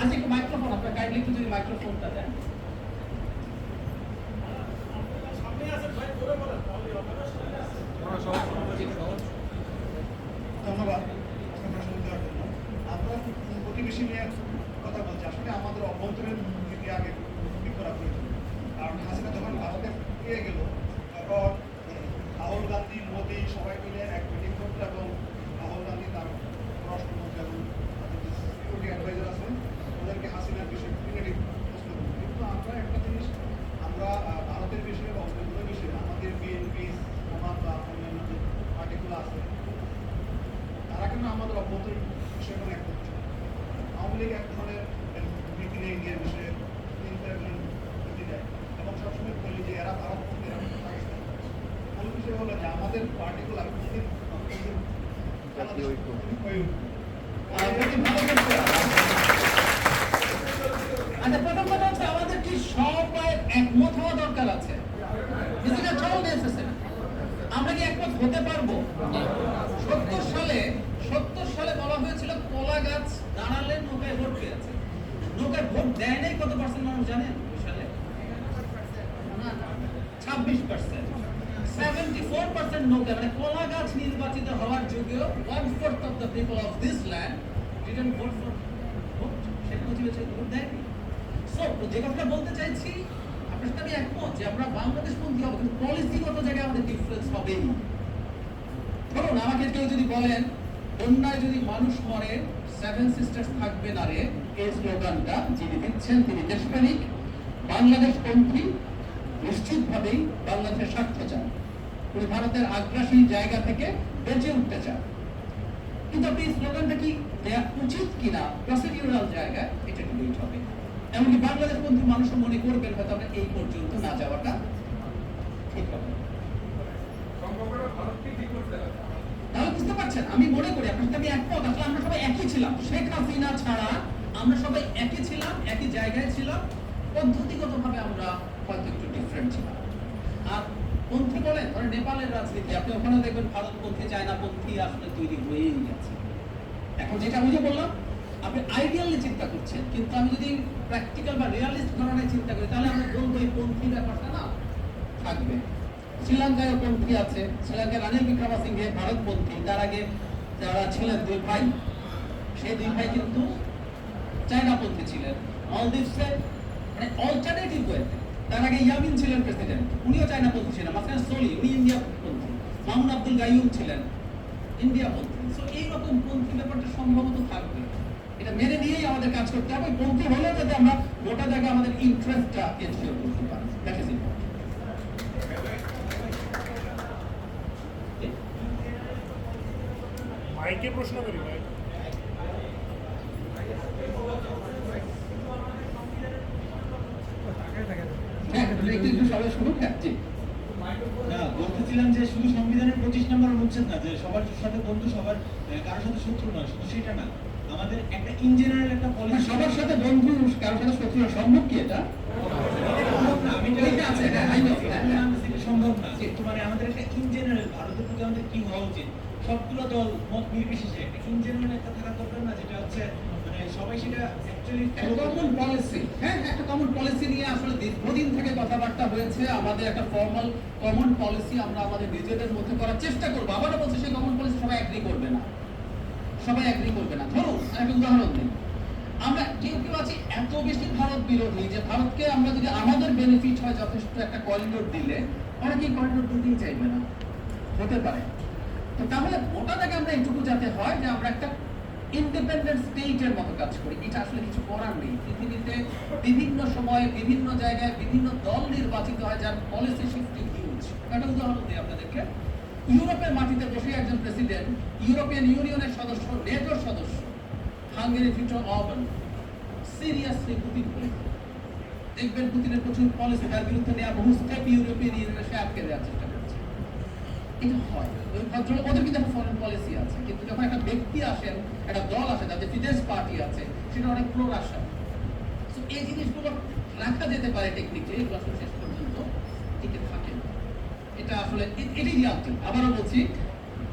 আচ্ছা একটু মাইক্রোফোন আপনার কাইন্ডলি একটু যদি মাইক্রোফোনটা দেন। ধন্যবাদ আপনার প্রতিবেশী নিয়ে কথা বলছি। আসলে আমাদের অভ্যন্তরীণ নীতি আগে ঠিক করা প্রয়োজন। কারণ হাসিনা যখন ভারতে ফিরে গেল তখন রাহুল গান্ধী মোদী সবাই মিলে এক মিটিং করতো এবং রাহুল গান্ধী তার পররাষ্ট্রমন্ত্রী এবং সিকিউরিটি অ্যাডভাইজার আছে ওদেরকে হাসিনার বিষয়ে নেগেটিভ প্রশ্ন করতো। কিন্তু আমরা একটা জিনিস আমরা ভারতের বিষয়ে বা অন্য বিষয়ে আমাদের বিএনপি আমার বা অন্যান্য যে পার্টিগুলো আছে তারা কিন্তু আমাদের অভ্যন্তরীণ বিষয়ে কোনো এক করছে। আওয়ামী লীগ এক ধরনের নীতি নিয়ে ইন্ডিয়ার বিষয়ে নীতি দেয় এবং সবসময় বলি যে এরা ভারতপন্থী এরা পাকিস্তান। মূল বিষয় হলো যে আমাদের পার্টিকুলার আচ্ছা প্রথম কথা হচ্ছে আমাদের কি সবাই একমত হওয়া দরকার আছে। আমরা কি একমত হতে পারবো? 70 সালে বলা হয়েছিল কলা গাছ দাঁড়ালে নৌকায় ভোট পেয়েছে। নৌকায় ভোট দেয় নাই কত পার্সেন্ট মানুষ জানেন? ওই সালে 26%। 74% নৌকা মানে কলা গাছ নির্বাচিত হওয়ার যোগ্য 1/4 of the people of this land didn't vote for vote. Sheikh Mujib vote দেয়নি। সো যে কথাটা বলতে চাইছি আপনার সাথে আমি একমত যে আমরা বাংলাদেশ পন্থী হবো কিন্তু পলিসিগত জায়গায় আমাদের ডিফারেন্স হবেই। ধরুন আমাকে কেউ যদি বলেন বন্যায় যদি মানুষ মরে সেভেন সিস্টার্স থাকবে না রে, এই স্লোগানটা যিনি দিচ্ছেন তিনি দেশপ্রেমিক, বাংলাদেশ পন্থী, নিশ্চিতভাবেই বাংলাদেশের স্বার্থ চান, উনি ভারতের আগ্রাসী জায়গা থেকে বেঁচে উঠতে চান। কিন্তু আপনি এই স্লোগানটা কি দেওয়া উচিত কিনা প্রসিডিউরাল জায়গায় এটা ডিবেট হবে। এমনকি বাংলাদেশ পন্থী মানুষও মনে করবেন হয়তো আমরা এই পর্যন্ত না যাওয়াটা ঠিক হবে। তাহলে বুঝতে পারছেন আমি মনে করি আপনার সাথে আমি একমত। আসলে আমরা সবাই একই ছিলাম, শেখ হাসিনা ছাড়া আমরা সবাই একই ছিলাম, একই জায়গায় ছিলাম, পদ্ধতিগতভাবে আমরা হয়তো একটু ডিফারেন্ট ছিলাম। আর পন্থী বলেন ধরেন নেপালের রাজনীতি আপনি ওখানে দেখবেন ভারতপন্থী চায়নাপন্থী আসলে তৈরি হয়েই গেছে। এখন যেটা আমি যে বললাম আপনি আইডিয়ালি চিন্তা করছেন, কিন্তু আমি যদি প্র্যাকটিক্যাল বা রিয়ালিস্ট ধরনের চিন্তা করি তাহলে আমরা বলবো এই পন্থী ব্যাপারটা না থাকবে। শ্রীলঙ্কায় পন্থী আছে, শ্রীলঙ্কায় রানিল বিক্রমসিংহে ভারতপন্থী, তার আগে যারা ছিলেন দুই ভাই সেই দুই ভাই কিন্তু চায়নাপন্থী ছিলেন। মালদ্বীপসে মানে অল্টারনেটিভ ওয়েতে তার আগে ইয়ামিন ছিলেন প্রেসিডেন্ট, উনিও চায়নাপন্থী ছিলেন। মাঝখানে সোলি উনি ইন্ডিয়াপন্থী, মামুন আব্দুল গাইয়ুম ছিলেন ইন্ডিয়াপন্থী। সো এইরকম পন্থী ব্যাপারটা সম্ভবত থাকবে, এটা মেনে নিয়েই আমাদের কাজ করতে হবে। পন্থী হলে যাতে আমরা গোটা জায়গায় আমাদের ইন্টারেস্টটা এনশিওর করতে পারি। That is important. মাইকে প্রশ্ন করি ভাই। বলতেছিলাম যে শুধু সংবিধানের 25 নম্বর অনুচ্ছেদ না যে সবার সাথে বন্ধু, সবার কারোর সাথে শত্রু নয়, শুধু সেটা না, আমাদের একটা ইন জেনারেল একটা পলিসি সবার সাথে বন্ধু কারোর সাথে শত্রু সম্ভব কি এটা? আমি সম্ভব না। মানে আমাদের একটা ইন জেনারেল ভারতের প্রতি আমাদের কি হওয়া উচিত, সবগুলো দল মত নির্বিশেষে একটা ইন জেনারেল একটা থাকা দরকার না, যেটা হচ্ছে মানে সবাই সেটা অ্যাকচুয়ালি কমন পলিসি। হ্যাঁ একটা কমন পলিসি নিয়ে আসলে দীর্ঘদিন থেকে কথাবার্তা হয়েছে। আমাদের একটা ফর্মাল কমন পলিসি আমরা আমাদের নিজেদের মধ্যে করার চেষ্টা করবো। আবারও বলছি সেই কমন পলিসি সবাই এগ্রি করবে না, সবাই এগ্রি করবে না। ধরুন একটা উদাহরণ দিই, আমরা কেউ কেউ আছি এত বেশি ভারত বিরোধী যে ভারতকে আমরা যদি আমাদের বেনিফিট হয় যথেষ্ট একটা করিডোর দিলে অনেকেই করিডোর দিতেই চাইবে না, হতে পারে। তো তাহলে ওটা থেকে আমরা এইটুকু যাতে হয় যে আমরা একটা ইন্ডিপেন্ডেন্ট স্টেটের মতো কাজ করি। এটা আসলে কিছু করার নেই। পৃথিবীতে বিভিন্ন সময়ে বিভিন্ন জায়গায় বিভিন্ন দল নির্বাচিত হয় যার পলিসি শিফটিং হিউজ। একটা উদাহরণ দিই আপনাদেরকে, ইউরোপের মাটিতে বসে একজন প্রেসিডেন্ট, ইউরোপিয়ান ইউনিয়নের সদস্য, নেটোর সদস্য, Hungary Victor Orban seriously Putin বলেছে। দেখবেন পুতিনের প্রচুর পলিসি তার বিরুদ্ধে নেওয়া বহু স্টেপ ইউরোপিয়ান ইউনিয়নে সে আটকে দেওয়ার চেষ্টা করছে। এটা হয় ওই ভদ্রলোক, ওদের কিন্তু একটা ফরেন পলিসি আছে, কিন্তু যখন একটা ব্যক্তি আসেন, একটা দল আসে, তাদের ফিদেশ পার্টি আছে, সেটা অনেক প্রো রাশিয়ান। সো এই জিনিসগুলো রাখা যেতে পারে টেকনিক্যালি, এগুলো আসলে শেষ পর্যন্ত টিকে থাকে না। এটা আসলে এটাই রিয়ালিটি। আবারও বলছি,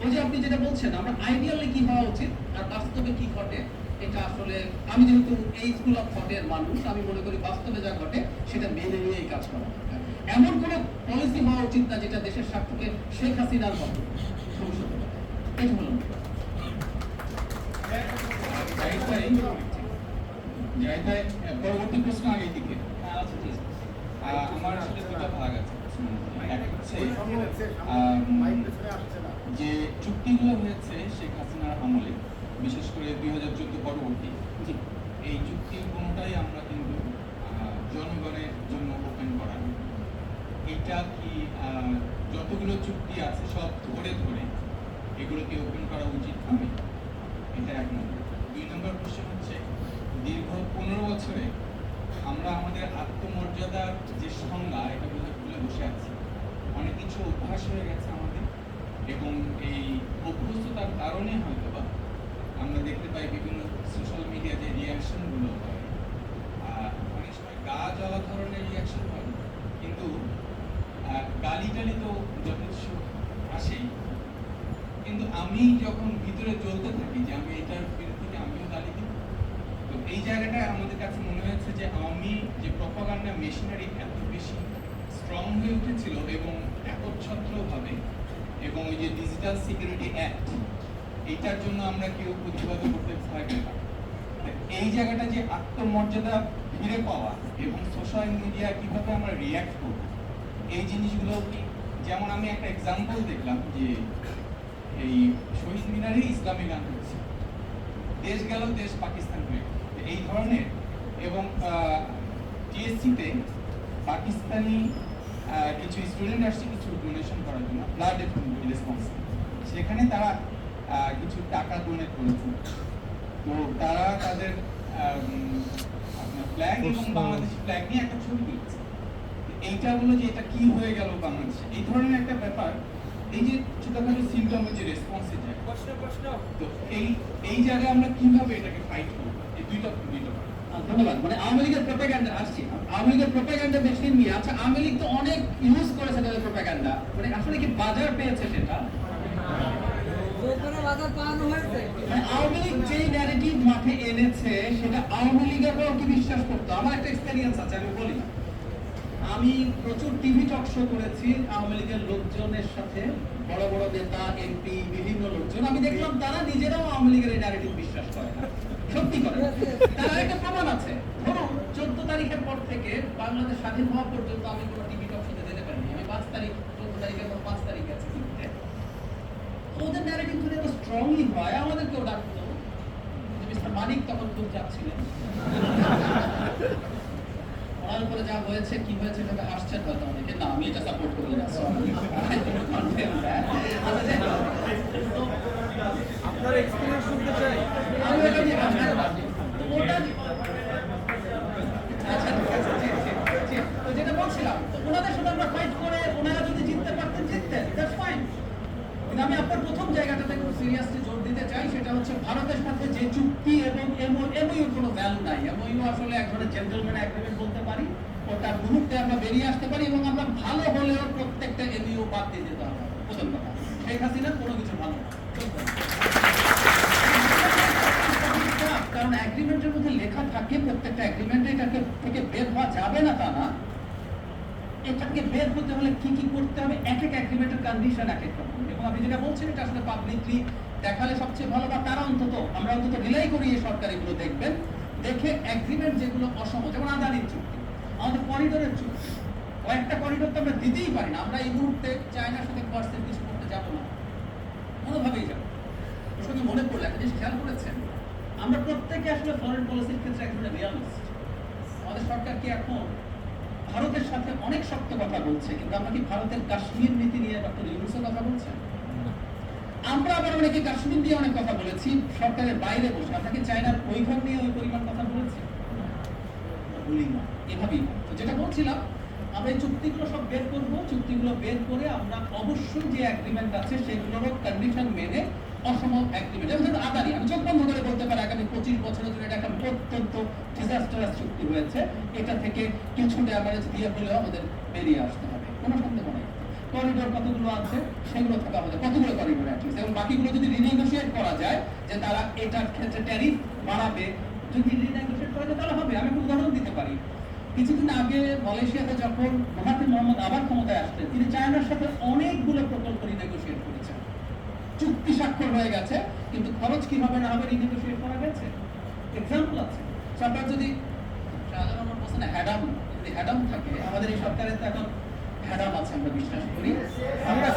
ওই যে আপনি যেটা বলছেন আমরা আইডিয়ালি কি হওয়া উচিত আর বাস্তবে কি ঘটে এটা আসলে আমি যেহেতু এই স্কুল অফ থটের মানুষ, আমি মনে করি বাস্তবে যা ঘটে সেটা মেনে নিয়েই কাজ করা দরকার। এমন কোনো পলিসি হওয়া উচিত না যেটা দেশের স্বার্থকে শেখ হাসিনার মতো ভবিষ্যৎ হতে পারে। এটা হলো না। জাহিদ ভাই, পরবর্তী প্রশ্ন আগের দিকে। আচ্ছা ঠিক আছে। আমার আসলে দুটো ভাগ আছে প্রশ্নের মধ্যে। এক হচ্ছে যে চুক্তিগুলো হয়েছে শেখ হাসিনার আমলে, বিশেষ করে 2014 পরবর্তী, এই চুক্তির কোনোটাই আমরা কিন্তু জনগণের জন্য ওপেন করা না। এটা কি যতগুলো চুক্তি আছে সব ধরে ধরে এগুলোকে ওপেন করা উচিত হবে? এটা এক নম্বর। 2 নম্বর কোশ্চেন হচ্ছে, দীর্ঘ 15 বছরে আমরা আমাদের আত্মমর্যাদার যে সংজ্ঞা, এটা ভুলে বসে আছি। অনেক কিছু অভ্যাস হয়ে গেছে আমাদের, এবং এই অভ্যস্ততার কারণে হয়তো বা আমরা দেখতে পাই বিভিন্ন সোশ্যাল মিডিয়া যে রিয়াকশনগুলো হয়, অনেক সময় গা জ্বলা ধরনের রিয়াকশন হয়, কিন্তু গালি টালি তো যথেষ্ট আসেই, কিন্তু আমি যখন ভিতরে জ্বলতে থাকি যে আমি এটার বিরুদ্ধে আমিও গালি দিব, তো এই জায়গাটায় আমাদের কাছে মনে হয়েছে যে আমি যে প্রপাগান্ডা মেশিনারি এত বেশি স্ট্রং হয়ে উঠেছিল এবং একচ্ছত্রভাবে, এবং ওই যে ডিজিটাল সিকিউরিটি অ্যাক্ট, এইটার জন্য আমরা কেউ প্রতিবাদ করতে ভয় পেতাম। এই জায়গাটা যে আত্মমর্যাদা ফিরে পাওয়া এবং সোশ্যাল মিডিয়া কিভাবে আমরা রিয়্যাক্ট করব, এই জিনিসগুলো কি, যেমন আমি একটা এক্সাম্পল দেখলাম যে এই শহীদ মিনারে ইসলামী গান হচ্ছে, দেশ গেল দেশ পাকিস্তান হয়ে গেল, এই ধরনের। এবং টিএসসিতে পাকিস্তানি কিছু স্টুডেন্ট আসছে কিছু ডোনেশন করার জন্য, ব্লাড রেসপন্স, সেখানে তারা কিছু টাকা ডোনেট করেছে। তো তারা তাদের ফ্ল্যাগ এবং বাংলাদেশি ফ্ল্যাগ নিয়ে একটা ছবি তুলেছে। এইটা হলো যে এটা কি হয়ে গেল বাংলাদেশে, এই ধরনের একটা ব্যাপার। এই যে ছোটখাটো সিম্পটমের যে রেসপন্সের জায়গা, তো এই জায়গায় আমরা কিভাবে এটাকে ফাইট করবো, এই দুইটা ধন্যবাদ। মানে আওয়ামী লীগের প্রোপাগান্ডা আসছি, আওয়ামী লীগের প্রোপাগান্ডা মেশিন নিয়ে। আচ্ছা, আওয়ামী লীগ তো অনেক ইউজ করেছে তাদের প্রোপাগান্ডা, মানে আসলে কি বাজার পেয়েছে সেটা? মানে আওয়ামী লীগ যেই ন্যারেটিভ মাঠে এনেছে সেটা আওয়ামী লীগেরও কি বিশ্বাস করতো? আমার একটা এক্সপেরিয়েন্স আছে, আমি বলি। আমি প্রচুর টিভি টক শো করেছি আওয়ামী লীগের লোকজনের সাথে, বড় বড় নেতা, এমপি, বিভিন্ন লোকজন। আমি দেখলাম তারা নিজেরাও আওয়ামী লীগের এই ন্যারেটিভ বিশ্বাস করে না, সত্যি করে। তার একটা প্রমাণ আছে। ধরুন 14 তারিখের পর থেকে বাংলাদেশ স্বাধীন হওয়া পর্যন্ত আমি কোনো টিভি টক শোতে যেতে পারিনি। আমি 5 তারিখ, 14 তারিখের পর 5 তারিখ আছে টিভিতে। ওদের ন্যারেটিভ যদি এত স্ট্রংলি হয়, আমাদেরকেও ডাকতো। মিস্টার মানিক তখন খুব যাচ্ছিলেন, ওনার উপরে যা হয়েছে, কি হয়েছে সেটা হাসছেন হয়তো অনেকে। না, আমি এটা সাপোর্ট করি না। আপনার এক্সপেরিয়েন্স শুনতে চাই। আমি এটা নিয়ে ওটা আচ্ছা, ঠিক আছে, ঠিক। তো যেটা বলছিলাম, ওনাদের সাথে আমরা ফাইট করে ওনারা যদি জিততে পারতেন, জিততেন, দ্যাটস ফাইন। কিন্তু আমি আপনার প্রথম জায়গাটাতে খুব সিরিয়াসলি জোর দিতে চাই, সেটা হচ্ছে ভারতের সাথে যে চুক্তি এবং এমওইউর কোনো ভ্যালু নাই। এমওইউ আসলে এক ধরনের জেন্টলম্যান এগ্রিমেন্ট বলতে পারি, ওটার মুহূর্তে আমরা বেরিয়ে আসতে পারি, এবং আমরা ভালো হলেও প্রত্যেকটা এমইউ বাদ দিয়ে যেতে হবে। প্রথম কথা, শেখ হাসিনার কোনো কিছু ভালো না, কারণ এগ্রিমেন্টের মধ্যে লেখা থাকে প্রত্যেকটা এগ্রিমেন্টে এটাকে থেকে বের হওয়া যাবে না তা না, এটাকে বের হতে হলে কি কি করতে হবে, এক এক এগ্রিমেন্টের কন্ডিশন এক এক রকম। এবং আপনি যেটা বলছেন এটা আসলে পাবলিকলি দেখালে সবচেয়ে ভালো, বা তারা আমরা অন্তত রিলাই করি এই সরকার এগুলো দেখবেন, দেখে এগ্রিমেন্ট যেগুলো অসম, যেমন আদানির চুক্তি, আমাদের করিডোরের চুক্তি, কয়েকটা করিডোর তো আমরা দিতেই পারি না। আমরা এই মুহূর্তে চায়নার সাথে পার্সেন্ট কিছু করতে যাবো না, কোনোভাবেই যাবো। ওর সঙ্গে মনে পড়লো একটা জিনিস খেয়াল করেছেন, আমরা প্রত্যেকে আসলে ফরেন পলিসির ক্ষেত্রে এক ধরনের রিয়ালিস্ট। আমাদের সরকার কি এখন ভারতের সাথে অনেক শক্ত কথা বলছে, কিন্তু আমরা কি ভারতের কাশ্মীর নীতি নিয়ে ডক্টর ইউনূসের কথা বলছেন? আমরা আবার অনেকে কাশ্মীর নিয়ে অনেক কথা বলেছি সরকারের বাইরে বসে। আমরা কি চায়নার বৈঠক নিয়ে ওই পরিমাণ কথা বলেছি? বলি না, এভাবেই। তো যেটা বলছিলাম, আমরা এই চুক্তিগুলো সব বের করবো, চুক্তিগুলো বের করে আমরা অবশ্যই যে এগ্রিমেন্ট আছে সেগুলোরও কন্ডিশন মেনে অসম এগ্রিমেন্ট, যেমন আদানি, আমি চোখ বন্ধ করে বলতে পারি আগামী 25 বছরের জন্য এটা একটা অত্যন্ত ডিজাস্টারাস চুক্তি হয়েছে, এটা থেকে কিছু ড্যামেজ দিয়ে হলেও আমাদের বেরিয়ে আসতে হবে, কোনো সন্দেহ নেই। করিডোর কতগুলো আছে সেগুলো থাকা আমাদের, কতগুলো করিডোর অ্যাটলিস্ট, এবং বাকিগুলো যদি রিনেগোশিয়েট করা যায় যে তারা এটার ক্ষেত্রে ট্যারিফ বাড়াবে, যদি রিনেগোশিয়েট করা যায় তাহলে হবে। আমি একটা উদাহরণ দিতে পারি। কিছুদিন আগে মালয়েশিয়াতে যখন মাহাথির মোহাম্মদ আবার ক্ষমতায় আসলেন, তিনি চায়নার সাথে অনেকগুলো প্রকল্প রিনেগোশিয়েট করেছেন, চুক্তি স্বাক্ষর হয়ে গেছে, কিন্তু খরচ কিভাবে না হবে রিনেগোশিয়েট করা গেছে, এক্সাম্পল আছে। তো আপনার যদি শাহজাহান হোসেন হ্যাডাম, যদি হ্যাডাম থাকে, আমাদের এই সরকারের তো এখন হ্যাডাম আছে, আমরা বিশ্বাস করি। আমরা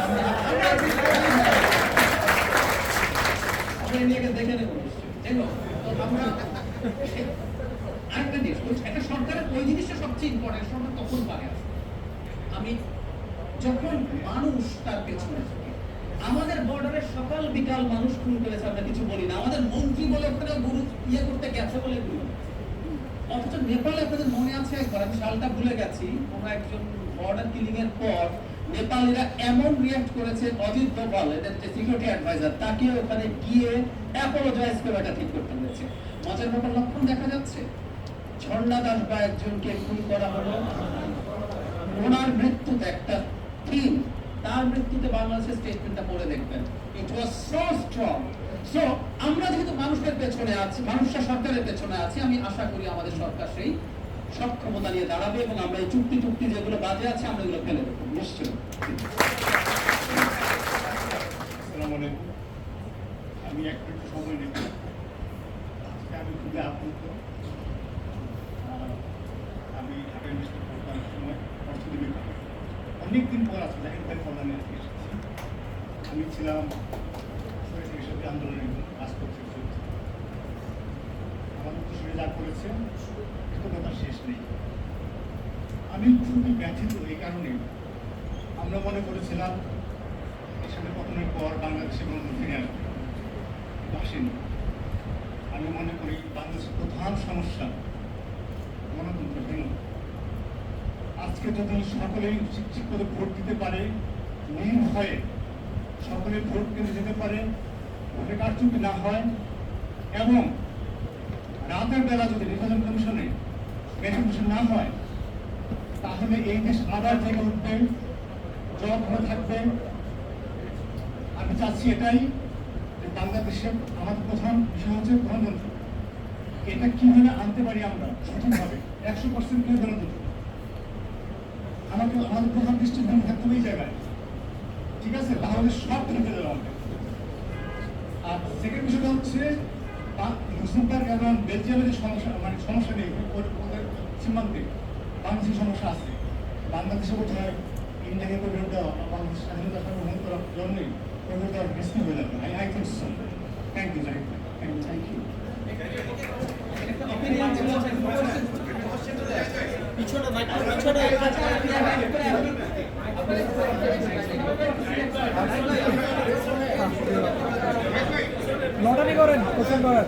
ইন্ডিয়াকে দেখে নেবো নিশ্চয়ই। যাই হোক, তো আমরা আরেকটা জিনিস, একটা সরকারের ওই জিনিসটা সবচেয়ে ইম্পর্টেন্ট, সরকার তখন পারে আসবে আমি যখন মানুষ তার পেছনে থাকে। আমাদের বর্ডারে সকাল বিকাল মানুষ খুন করেছে, আমরা কিছু বলি না, আমাদের মন্ত্রী বলে ওখানে গুরু ইয়ে করতে গেছে বলে গুরু। অথচ নেপালে আপনাদের মনে আছে একবার, আমি সালটা ভুলে গেছি, কোনো একজন বর্ডার কিলিং এর পর নেপালিরা এমন রিয়াক্ট করেছে, অজিত দোভাল এদের যে সিকিউরিটি অ্যাডভাইজার, তাকে ওখানে গিয়ে অ্যাপোলোজাইজ করে এটা ঠিক করতে হয়েছে। মজার ব্যাপার লক্ষণ দেখা যাচ্ছে, ঝর্ণা দাস বা একজনকে খুন করা হলো, ওনার মৃত্যুতে একটা থিম, তার মৃত্যুতে বাংলাদেশের স্টেটমেন্টটা পড়ে দেখবেন, ইট ওয়াজ সো স্ট্রং। সো আমরা যেহেতু মানুষের পেছনে আছি, মানুষরা সরকারের পেছনে আছি, আমি আশা করি আমাদের সরকার সেই সক্ষমতা নিয়ে দাঁড়াবে এবং আমরা এই চুক্তি যেগুলো বাজে আছে আমরা এগুলো ফেলে দেবো নিশ্চয়ই। আসসালামু আলাইকুম। আমি একটু সময় নেব। আজকে আমি খুবই আপ্লুত। আমি ঢাকা ইউনিভার্সিটি পড়ার সময় অর্থনীতি অনেকদিন পর আজকে জাহিদ কল্যাণে এসেছি। আমি ছিলাম সরকারি আন্দোলনের কাজ করতে। আমার উত্তরসূরি যা করেছে কৃতজ্ঞতার শেষ নেই। আমি খুবই ব্যথিত এই কারণে, আমরা মনে করেছিলাম এখানে পতনের পর বাংলাদেশে গণতন্ত্র ফিরে আসবে, কিন্তু আসেনি। আমি মনে করি বাংলাদেশের প্রধান সমস্যা গণতন্ত্রহীন। আজকে যদি সকলেই ঠিক করে ভোট দিতে পারে, নির্ভয়ে সকলে ভোট কেন্দ্রে যেতে পারে, ভোটে কারচুপি না হয়, এবং রাতের বেলা যদি নির্বাচন কমিশনে ভেরিফিকেশন না হয়, তাহলে এই দেশ আবার জেগে উঠবে, জব হয়ে থাকবে। আমি চাচ্ছি এটাই যে বাংলাদেশে আমাদের প্রধান বিষয় হচ্ছে গণতন্ত্র। এটা কিভাবে আনতে পারি আমরা সঠিকভাবে 100% কিভাবে গণতন্ত্র, আমাদের প্রধান দৃষ্টিভঙ্গি থাকতে হবে এই জায়গায়, ঠিক আছে? তাহলে সব থেকে দেওয়া হবে। আর সেকেন্ড বিষয়টা হচ্ছে লুক্সেমবার্গ এবং বেলজিয়ামের যে সমস্যা নেই, ওদের সীমান্তে বাংলাদেশের সমস্যা আছে। বাংলাদেশে বোধ হয় ইন্ডিয়াকে পরিণত দেওয়া বা বাংলাদেশ স্বাধীনতা গ্রহণ করার জন্যই পরিণত দেওয়ার বেশি হয়ে যাবে। I think so. Thank you, Zahid ভাই। Thank you. লটারি করেন, কোশ্চেন করেন।